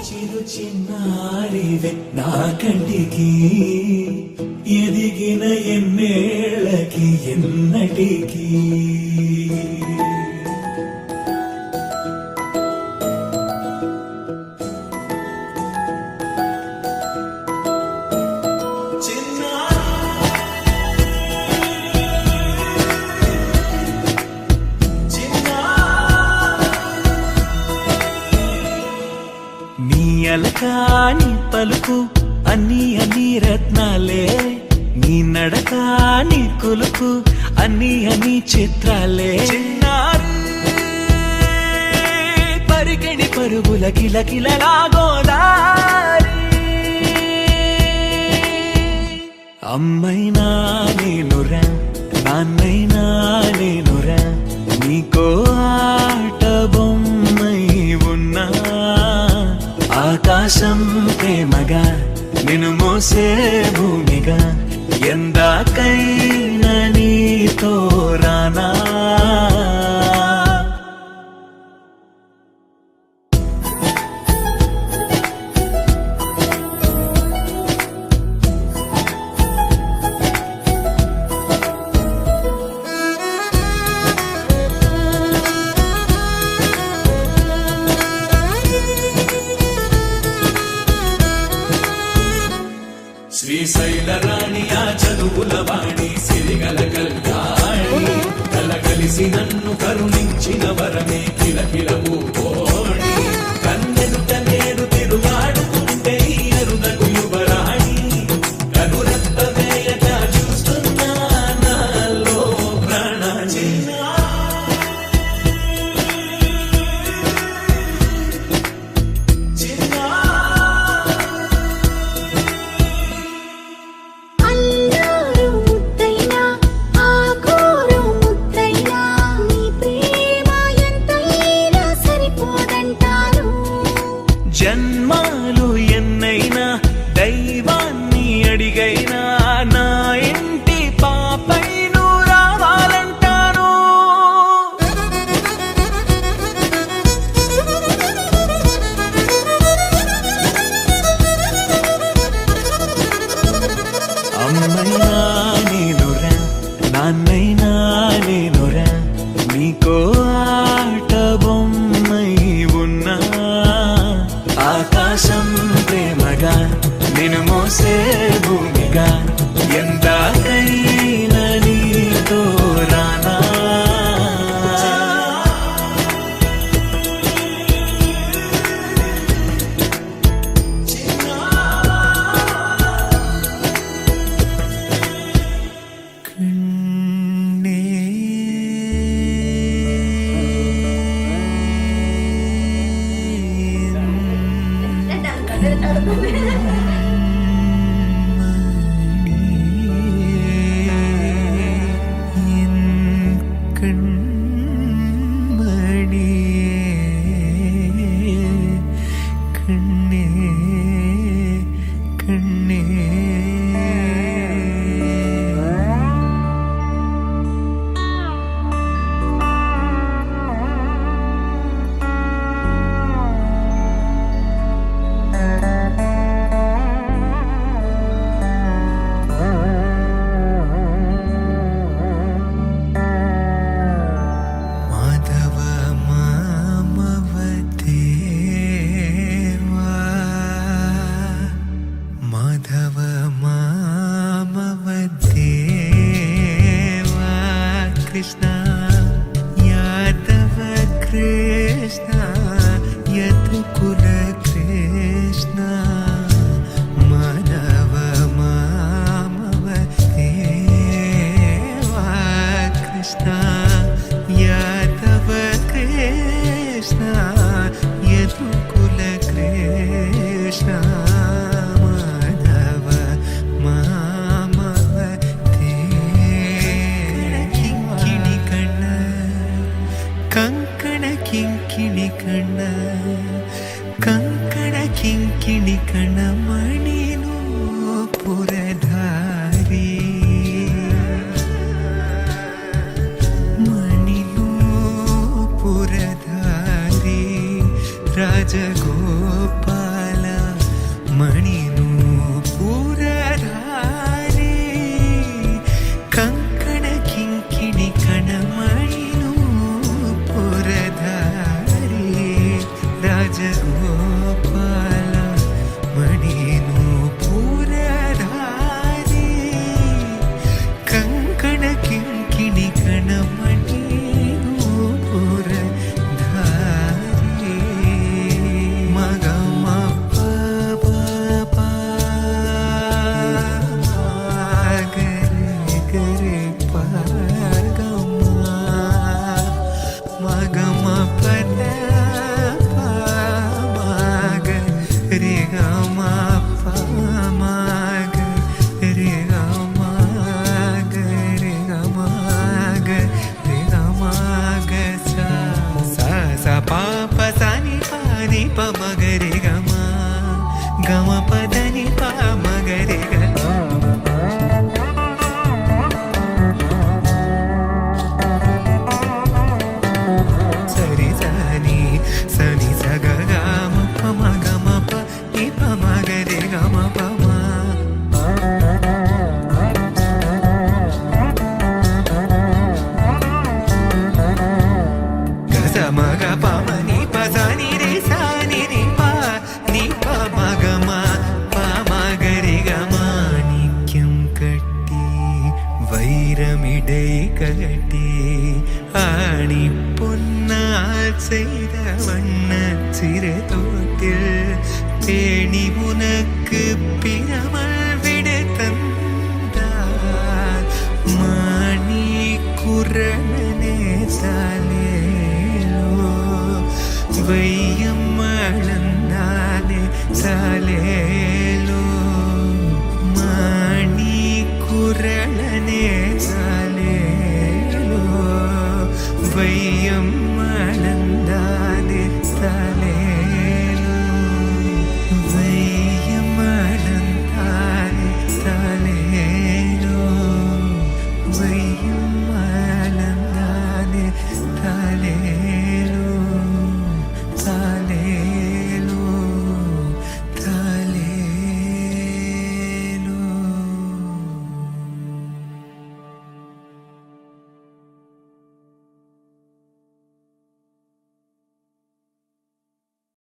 చిరు చిన్నారివే నా కంటికి ఎదిగిన ఎన్నేళ్ళకి ఎన్నటికి అలకాని పలుకు అన్ని అన్ని రత్నాలే నీ నడకాని కులుకు అన్ని అన్ని చిత్రాలే చిన్నారు పరిగణి పరుగుల కిలకిలలాగోదారి అమ్మైనా నేనురా నాన్నైనా నేనురా నీకో ఆట బొమ్మై ఉన్నా ఆకాశం ప్రేమగా నిన్ను మోసే భూమిగా ఎందాకైనా నీతో రానా శ్రీశైల రాణి ఆ చదువుల వాణి సిరిగల కల్యాణి కలగలిసి నన్ను కరుణించిన వరమే కిలకిలము కోణి కన్నెదుట నేడు తిరుగాడుతుంటే అరుదకు యువరాణి కనురత్త వేయక చూస్తున్నా నాలో ప్రాణ జన్మాలు ఎన్నైనా దైవాన్ని అడిగైనా నా ఇంటి పాపై నువ్వు రావాలంటాను అమ్మైనా నేనురా నాన్నైనా నేనురా నీకో ఆట బొమ్మై ఉన్నా ఆకాశం ప్రేమగా నిన్ను మోసే భూమిగా ఎందాకైనా నీతో రానా కృష్ణ యాదవ కృష్ణ యదుకుల కృష్ణ మాధవ మామవ దేవా కృష్ణ యాదవ కృష్ణ యదుకుల కృష్ణ కింకిణి కణ కంకణ కింకిణి కణ మణిను పురధారి మణిను పురధారి రాజగోపాల ಮಣಿನು ಪೂರಧಾರೆ ಕಂಕಣ ಕಿಂಕಿಣಿ ಕಣಮಣಿನು ಪುರಧಾರೆ ರಾಜಗೋಪಾಲ ಮಣಿನು ಪೂರಧಾರೆ ಕಂಕಣ ಕಿಂಕಿಣಿ ಕಣಮಣಿನು ಪುರಧಾರೆ ಮಗಮ ಮಗರೆ ಗಮ ಗಮ ಪದನಿ ಪ ಮಗರೆ ಗ ಸರಿ ಸನಿ ಸನಿ ಸ ಗ ಗ ಮ ಪ ಮ ಗ ಮ ಪ ನಿ ಪ ಮಗರೆ ಗ ಮ ಪ ಮ ಗ ಸ ಮ ಗ ಪ ಮ ನಿ ಪ ಸ ನಿ ರೆ ಸ வைரமிடை கட்டி ஆணி பொன்னால் செய்த வண்ண சிறு தோட்டில் தேனி உனக்கு பிரமல் விட தந்தார் மாணி குரணனே சாலேலோ வையம் மழந்தானே சாலேலோ மாணி குரணனே சாலேலோ வையம் மழந்தானே சாலே